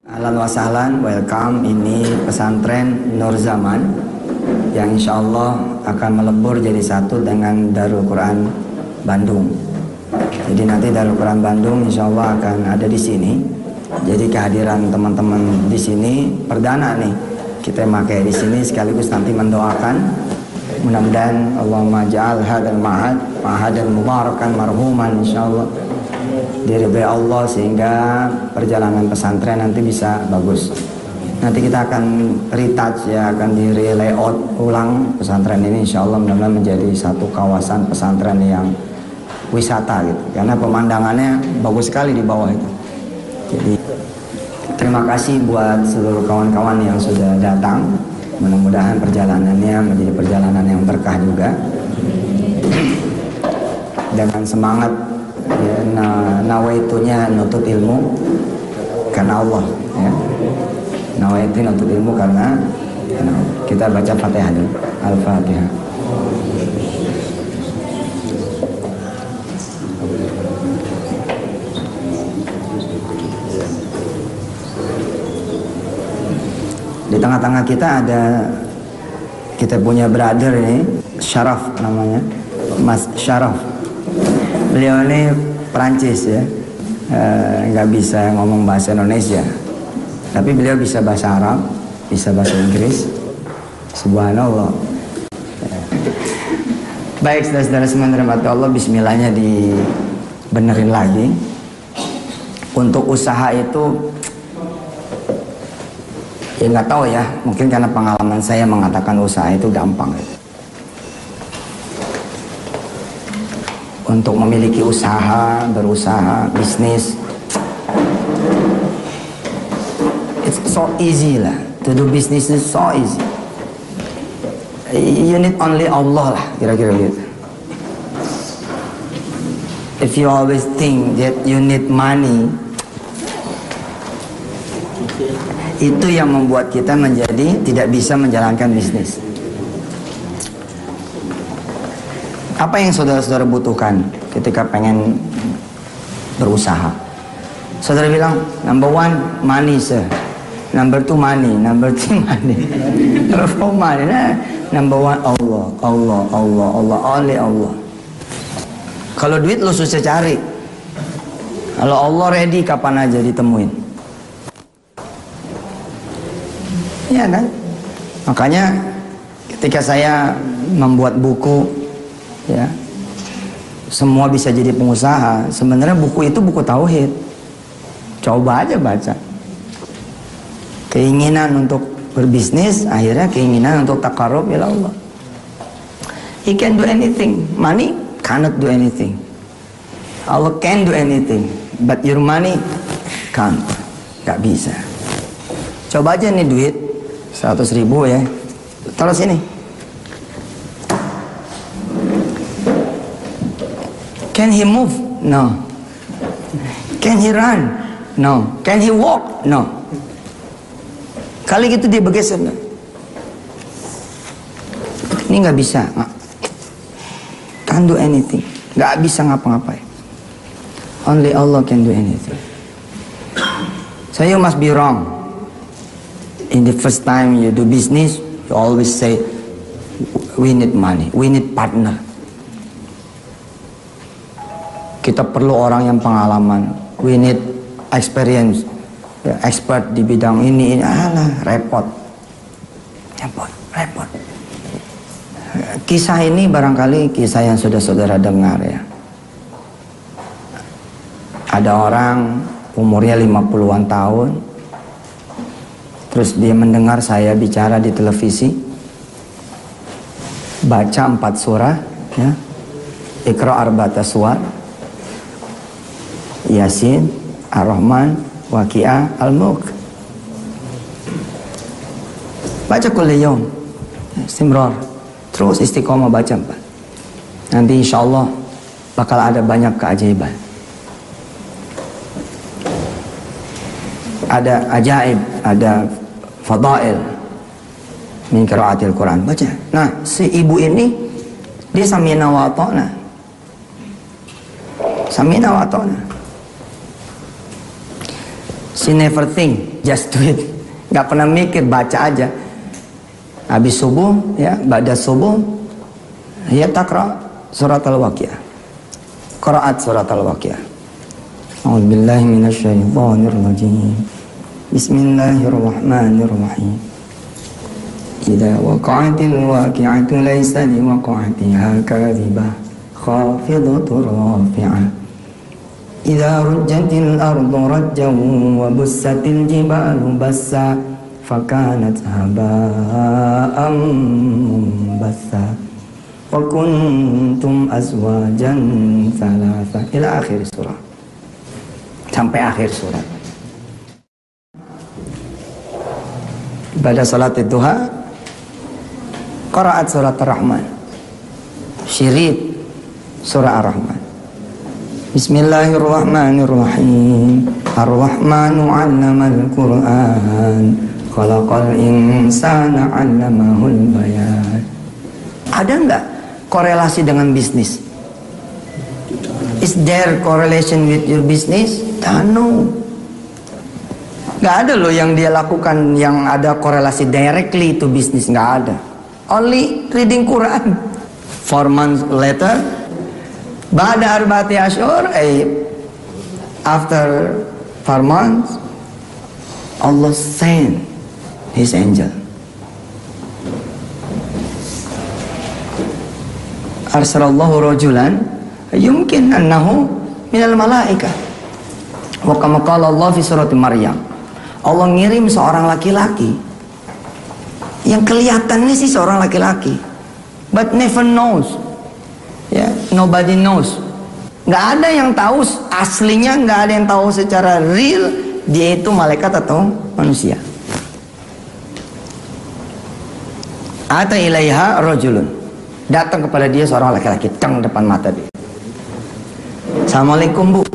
Ahlan wa sahlan, welcome. Ini pesantren Nur Zaman yang insya Allah akan melebur jadi satu dengan Darul Quran Bandung. Jadi nanti Darul Quran Bandung insya Allah akan ada di sini. Jadi kehadiran teman-teman di sini perdana nih kita pakai di sini, sekaligus nanti mendoakan mudah-mudahan Allahumma ja'al hadzal ma'hadan mubarakan marhuman insyaallah diridhai Allah, sehingga perjalanan pesantren nanti bisa bagus. Nanti kita akan retouch ya, akan di layout ulang pesantren ini insyaallah, mudah-mudahan menjadi satu kawasan pesantren yang wisata gitu, karena pemandangannya bagus sekali di bawah itu. Jadi terima kasih buat seluruh kawan-kawan yang sudah datang. Mudah-mudahan perjalanannya menjadi perjalanan yang berkah juga. Dengan semangat ya, nawaitunya nutut ilmu karena Allah ya. Nawaitu nutut ilmu karena kita baca Fatihah dulu. Al-Fatihah. Di tengah-tengah kita ada, kita punya brother ini, Syaraf namanya, Mas Syaraf. Beliau ini Perancis ya, nggak bisa ngomong bahasa Indonesia, tapi beliau bisa bahasa Arab, bisa bahasa Inggris. Subhanallah. Baik, saudara-saudara semua dirahmati Allah, bismillahnya dibenerin lagi. Untuk usaha itu ya nggak tahu ya, mungkin karena pengalaman saya mengatakan usaha itu gampang. Untuk memiliki usaha, berusaha, bisnis, it's so easy lah. To do business is so easy. You need only Allah lah, kira-kira gitu. If you always think that you need money, itu yang membuat kita menjadi tidak bisa menjalankan bisnis. Apa yang saudara-saudara butuhkan ketika pengen berusaha? Saudara bilang, number one, money sir. Number two, money. Number three, money. Number four, money. Nah, number one, Allah. Allah, Allah, Allah, only Allah. Kalau duit lo susah cari. Kalau Allah ready, kapan aja ditemuin. Ya kan? Makanya ketika saya membuat buku ya, semua bisa jadi pengusaha, sebenarnya buku itu buku tauhid. Coba aja baca. Keinginan untuk berbisnis, akhirnya keinginan untuk taqarrub ila Allah. He can do anything. Money cannot do anything. Allah can do anything, but your money can't. Gak bisa. Coba aja nih duit 100.000 ya, taruh sini. Can he move? No. Can he run? No. Can he walk? No. Kali gitu dia bergeser. No. Ini nggak bisa. Can't do anything. Nggak bisa ngapa-ngapain. Only Allah can do anything. So you must be wrong. In the first time you do business, you always say, we need money, we need partner. Kita perlu orang yang pengalaman, we need experience, ya, expert di bidang ini. Alah, repot. Kisah ini barangkali kisah yang sudah saudara dengar ya. Ada orang umurnya 50-an tahun, terus dia mendengar saya bicara di televisi, baca 4 surah ya, Iqra arba'ata suwar, Yasin, Ar-Rahman, Waqiah, Al-Mulk. Baca kulli yaum, istimrar, terus istiqomah baca 4. Nanti insya Allah bakal ada banyak keajaiban. Ada ajaib, ada fadail min qiraatil Quran, baca. Nah, si ibu ini dia samina wa ata'na. She never think, just do it. Gak pernah mikir, baca aja. Habis subuh, ya, ba'da subuh, ya taqra surat al-waqiah. Qira'at surat al-waqiah. A'udzubillahi minasyaitonir rajim. Bismillahirrahmanirrahim. Idza waqa'atil waqi'atu laysa liwaqa'atiha kadhibah khafidatur rafi'ah. Idza rujjatil ardu rajjan wa bussatil jibalu bassa fakanat haba'an munbassa wa kuntum azwajan thalatha ila akhir surah. Sampai akhir surat. Pada salat duha qira'at surat Ar-Rahman. Syirid surah Ar-Rahman. Bismillahirrahmanirrahim. Ar-Rahmanu 'allamal Qur'an. Khalaqal insana 'allamahul bayan. Ada enggak korelasi dengan bisnis? Is there correlation with your business? No. Nggak ada loh yang dia lakukan yang ada korelasi directly to business, nggak ada. Only reading Quran. 4 months later, ba'da arba'ati ashhur, after 4 months, Allah sent His angel. Arsalallahu rajulan yumkin annahu minal malaika. Wa kama qala Allah fi surati Maryam. Allah ngirim seorang laki-laki yang kelihatannya sih seorang laki-laki, but never knows. Ya, nobody knows. Nggak ada yang tahu aslinya, nggak ada yang tahu secara real dia itu malaikat atau manusia. Ata ilaiha rajulun. Datang kepada dia seorang laki-laki, teng depan mata dia. Assalamualaikum, Bu.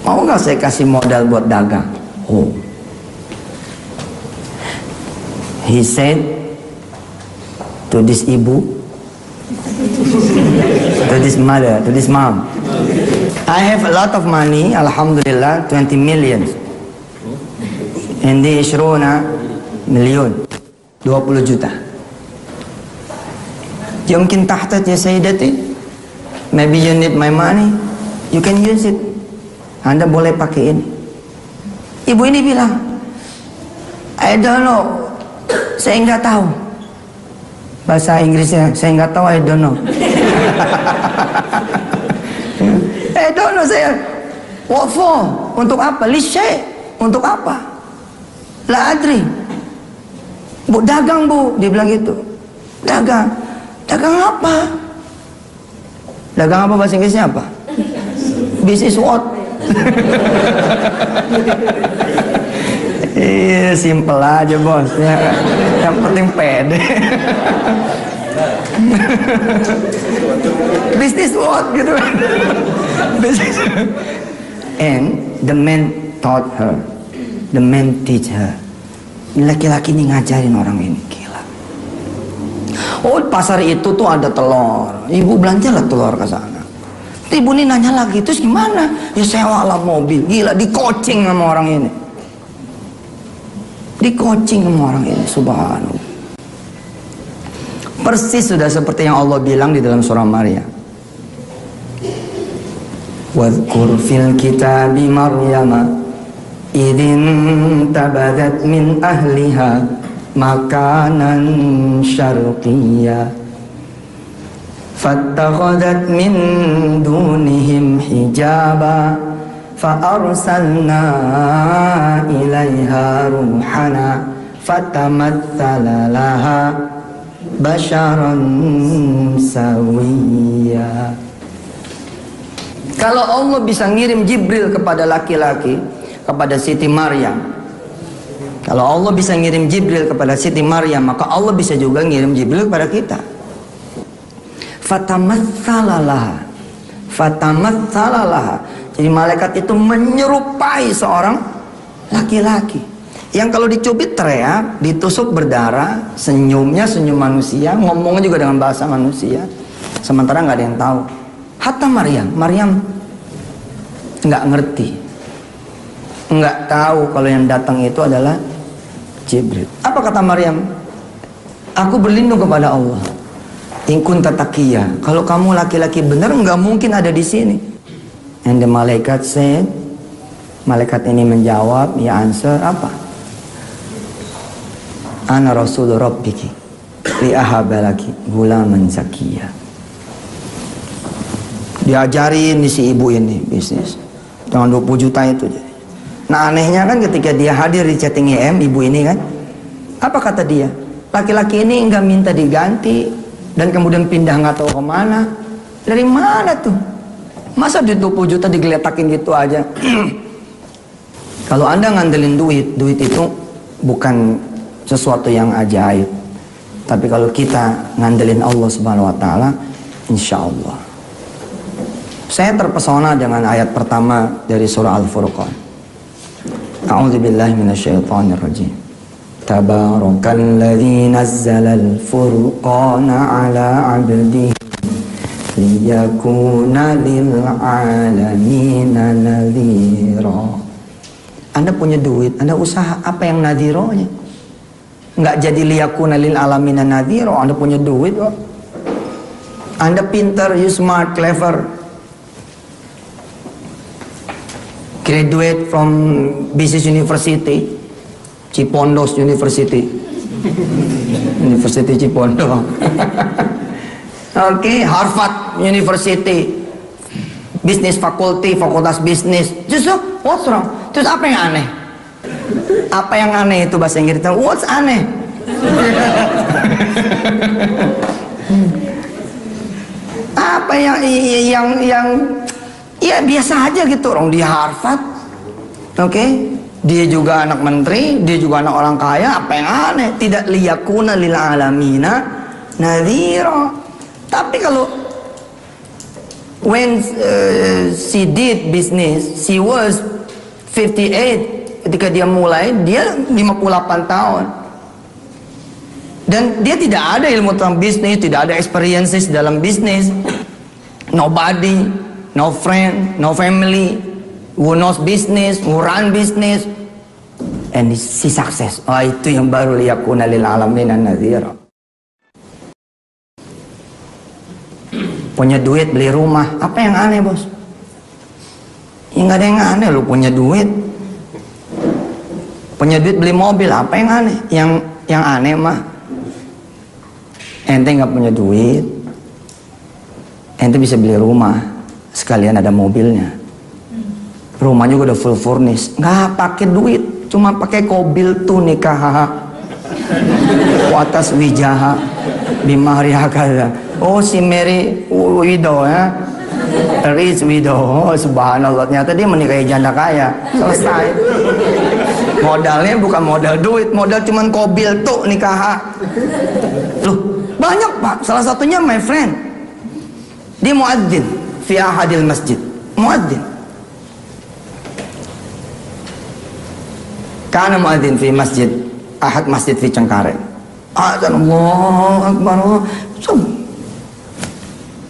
Mau nggak saya kasih modal buat dagang? Oh. He said to this ibu, to this mother, to this mom, I have a lot of money, alhamdulillah, 20 million. Indi ishruna million, 20 juta. Yumkin tahtat ya sayyidati, maybe you need my money, you can use it. Anda boleh pakai ini. Ibu ini bilang, I don't know, saya nggak tahu. Bahasa Inggrisnya, saya nggak tahu, I don't know. I don't know, saya. What for? Untuk apa? Lishay. Untuk apa? La adri. Bu, dagang, Bu. Dia bilang gitu. Dagang. Dagang apa? Dagang apa bahasa Inggrisnya apa? Business what? Iya, simple aja bos ya. Yang penting pede. Business what gitu. Business. And the man taught her, the man teach her. Laki-laki ini ngajarin orang ini, gila. Oh, pasar itu tuh ada telur. Ibu belanjalah telur ke sana. Ibu ini nanya lagi, terus gimana? Ya sewa lah mobil, gila, di coaching sama orang ini. Di coaching sama orang ini, subhanallah. Persis sudah seperti yang Allah bilang di dalam surah Maryam. Wadhkur fil kitabi Maryama idin tabadat min ahliha makanan syarqiyya fattakhadhat min dunihim hijaba fa'arsalna ilaiha ruhana fatamatsala laha basharan sawiyya. Kalau Allah bisa ngirim Jibril kepada laki-laki, kepada Siti Maryam, kalau Allah bisa ngirim Jibril kepada Siti Maryam, maka Allah bisa juga ngirim Jibril kepada kita. Fatamatsalalah, fatamatsalalah. Jadi malaikat itu menyerupai seorang laki-laki yang kalau dicubit teriak, ditusuk berdarah, senyumnya senyum manusia, ngomongnya juga dengan bahasa manusia. Sementara nggak ada yang tahu. Hatta Maryam nggak ngerti. Enggak tahu kalau yang datang itu adalah Jibril. Apa kata Maryam? Aku berlindung kepada Allah. In kunta taqiyya. Kalau kamu laki-laki benar, enggak mungkin ada di sini. And the malaikat said, malaikat ini menjawab, ya answer apa? Ana rasul rabbiki li ahabalaki gulaman zakiyya. Diajarin di si ibu ini bisnis dengan 20 juta itu. Nah anehnya kan ketika dia hadir di chatting EM, ibu ini kan, apa kata dia? Laki-laki ini enggak minta diganti dan kemudian pindah nggak tahu kemana. Dari mana tuh? Masa duit 20 juta digeletakin gitu aja? Kalau Anda ngandelin duit itu bukan sesuatu yang ajaib. Tapi kalau kita ngandelin Allah Subhanahu wa taala, insya Allah. Saya terpesona dengan ayat pertama dari surah Al-Furqan. A'udzubillahi minasyaitonir rajim. Tabarakalladzi nazzalal furqana 'ala 'abdihi liyakuna lil 'alamina nadhira. Anda punya duit, Anda usaha, apa yang nadhironya? Nggak jadi liyakuna lil 'alamina nadhira. Anda punya duit kok. Anda pintar, you smart, clever. Graduate from Business University, Cipondos University, University Cipondo. Oke, Harvard University, Business Faculty, Fakultas Bisnis. Justru, what's wrong? Terus apa yang aneh? Apa yang aneh itu bahasa Inggris? What's aneh? Apa yang ya biasa aja gitu, orang di Harvard, oke, dia juga anak menteri, dia juga anak orang kaya, apa yang aneh? Tidak liyakuna lil alamina nadhira. Tapi kalau when she did business, she was 58 ketika dia mulai, dia 58 tahun. Dan dia tidak ada ilmu tentang bisnis, tidak ada experiences dalam bisnis. Nobody, no friend, no family who knows business, who run business, and she success. Oh, itu yang baru liyakuna lil alamin nadhira. Punya duit beli rumah, apa yang aneh bos? Ya nggak ada yang aneh, lu punya duit. Punya duit beli mobil, apa yang aneh? Yang aneh mah ente nggak punya duit, ente bisa beli rumah, sekalian ada mobilnya. Rumahnya juga udah full furnish, nggak pakai duit, cuma pakai kobil tuh nikah, watas wijaha, bimahri hakada. Oh si Mary widow ya, rich widow. Oh subhanallah, ternyata dia menikahi janda kaya, selesai. Modalnya bukan modal duit, modal cuman kobil tuh nikah. Loh banyak pak, salah satunya my friend, dia muadzin fi ahadil masjid, muadzin. Karena muadzin fi masjid ahad masjid fi Cengkareng. Azan Allahu Akbar.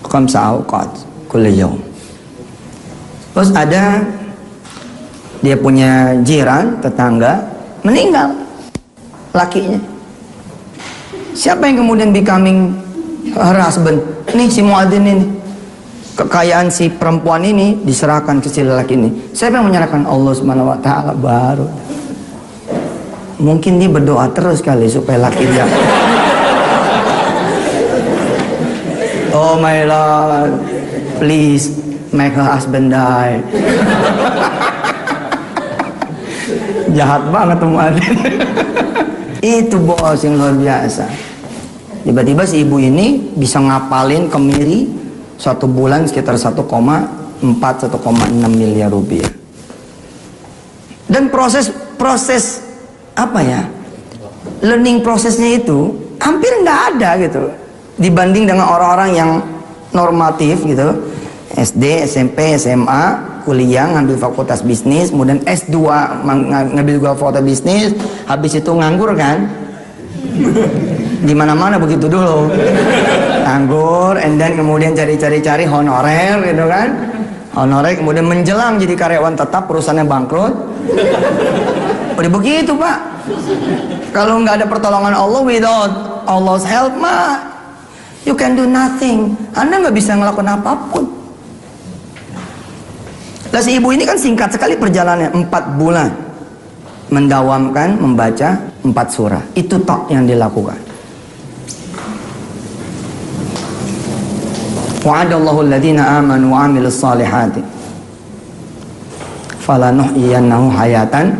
Khamsa awqat kulli yaum. Terus ada dia punya jiran, tetangga meninggal lakinya. Siapa yang kemudian becoming her husband? Nih si muadzin ini. Kekayaan si perempuan ini diserahkan ke si lelaki ini. Siapa yang menyerahkan? Allah Subhanahu wa taala baru. Mungkin dia berdoa terus kali supaya laki dia. Oh my Lord, please make her husband die. Jahat banget tuh muadzin. Itu bos yang luar biasa. Tiba-tiba si ibu ini bisa ngapalin kemiri satu bulan sekitar 1,4-1,6 miliar rupiah. Dan proses apa ya, learning prosesnya itu hampir nggak ada gitu dibanding dengan orang-orang yang normatif gitu, SD, SMP, SMA, kuliah ngambil fakultas bisnis, kemudian S2 ngambil juga fakultas bisnis, habis itu nganggur kan, di mana-mana begitu dulu, nganggur, and then kemudian cari honorer gitu kan, honorer kemudian menjelang jadi karyawan tetap, perusahaannya bangkrut. Udah begitu Pak. Kalau nggak ada pertolongan Allah, without Allah's help mah, you can do nothing. Anda nggak bisa ngelakuin apapun. Lah si ibu ini kan singkat sekali perjalanannya, 4 bulan mendawamkan membaca 4 surah. Itu tok yang dilakukan. Wa'adallahu alladhina amanu wa 'amilus salihati falanuhyiyannahu hayatan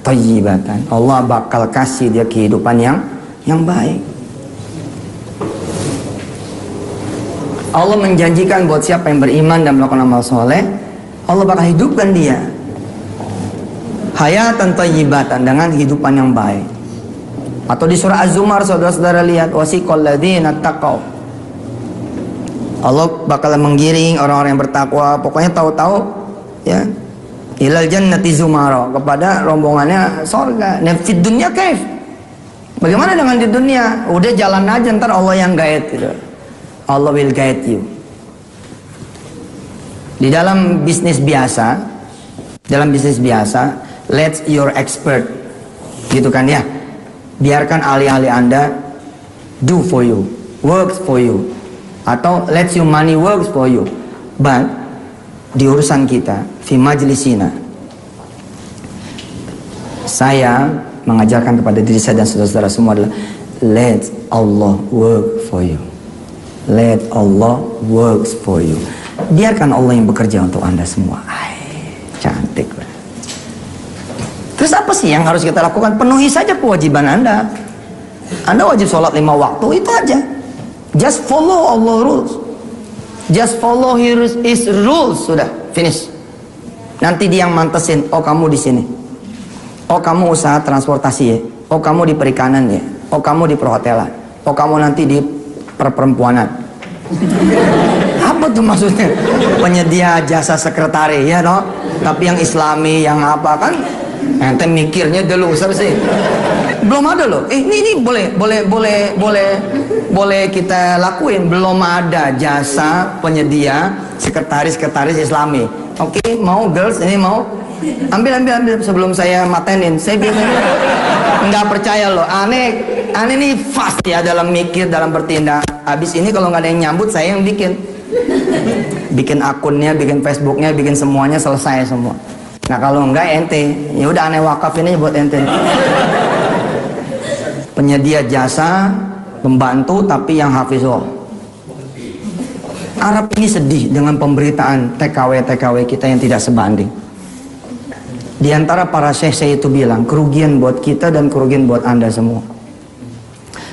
thayyibatan. Allah bakal kasih dia kehidupan yang baik. Allah menjanjikan buat siapa yang beriman dan melakukan amal soleh, Allah bakal hidupkan dia hayatan thayyibatan, dengan kehidupan yang baik. Atau di surah Az-Zumar, saudara-saudara lihat, wasiqal ladzina taqaw, Allah bakal menggiring orang-orang yang bertakwa, pokoknya tahu-tahu ya, ilal jannati zumara, kepada rombongannya surga. Nah, di dunia kaif, bagaimana dengan di dunia? Udah jalan aja, ntar Allah yang guide gitu. Allah will guide you. Di dalam bisnis biasa, let your expert, gitu kan ya, biarkan ahli-ahli Anda do for you, works for you, atau let your money works for you. But di urusan kita, fi majlisina, saya mengajarkan kepada diri saya dan saudara-saudara semua adalah let Allah work for you. Let Allah works for you. Biarkan Allah yang bekerja untuk Anda semua. Cantik. Terus apa sih yang harus kita lakukan? Penuhi saja kewajiban Anda. Anda wajib sholat 5 waktu, itu aja. Just follow Allah rules. Just follow His rules. Sudah, finish. Nanti dia yang mantesin. Oh, kamu di sini. Oh, kamu usaha transportasi ya. Oh, kamu di perikanan ya. Oh, kamu di perhotelan. Oh, kamu nanti di perempuanan. Apa tuh maksudnya? Penyedia jasa sekretari ya, no? Tapi yang Islami, yang apa kan? Ente mikirnya dulu sih. Belum ada loh. Ini boleh kita lakuin. Belum ada jasa penyedia sekretaris Islami. Oke, mau girls ini mau ambil sebelum saya matenin. Saya biasanya nggak percaya loh. Aneh nih fast ya dalam mikir, dalam bertindak. Habis ini kalau nggak ada yang nyambut, saya yang bikin akunnya, bikin Facebooknya, bikin semuanya, selesai semua. Nah kalau enggak ente, ya udah aneh wakaf ini buat ente. Penyedia jasa, pembantu tapi yang hafizah. Arab ini sedih dengan pemberitaan TKW kita yang tidak sebanding. Di antara para syekh itu bilang, kerugian buat kita dan kerugian buat Anda semua.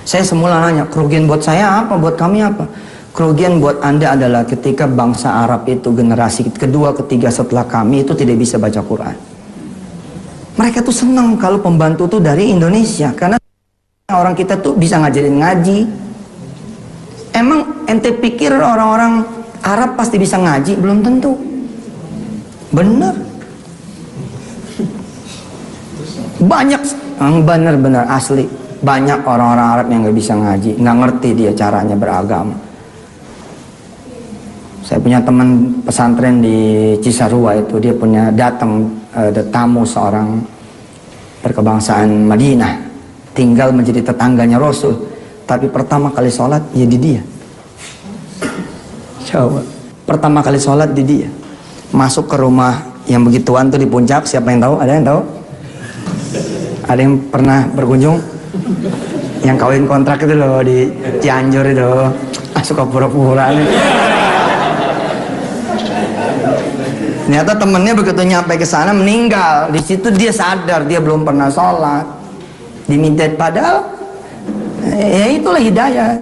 Saya semula nanya, kerugian buat saya apa, buat kami apa? Kerugian buat Anda adalah ketika bangsa Arab itu generasi kedua, ketiga setelah kami itu tidak bisa baca Quran. Mereka tuh senang kalau pembantu tuh dari Indonesia, karena orang kita tuh bisa ngajarin ngaji. Emang ente pikir orang-orang Arab pasti bisa ngaji? Belum tentu. Bener. Banyak, bener-bener asli. Banyak orang-orang Arab yang nggak bisa ngaji, nggak ngerti dia caranya beragama. Saya punya teman pesantren di Cisarua itu, dia punya datang tamu seorang berkebangsaan Madinah, tinggal menjadi tetangganya Rasul, tapi pertama kali sholat ya di dia. Coba, pertama kali sholat di dia. Masuk ke rumah yang begituan tuh di puncak, siapa yang tahu? Ada yang tahu? Ada yang pernah berkunjung? Yang kawin kontrak itu loh di Cianjur itu, suka pura-pura nih. Ternyata temennya begitu nyampe ke sana meninggal. Di situ dia sadar dia belum pernah sholat. Diminta padahal ya itulah hidayah.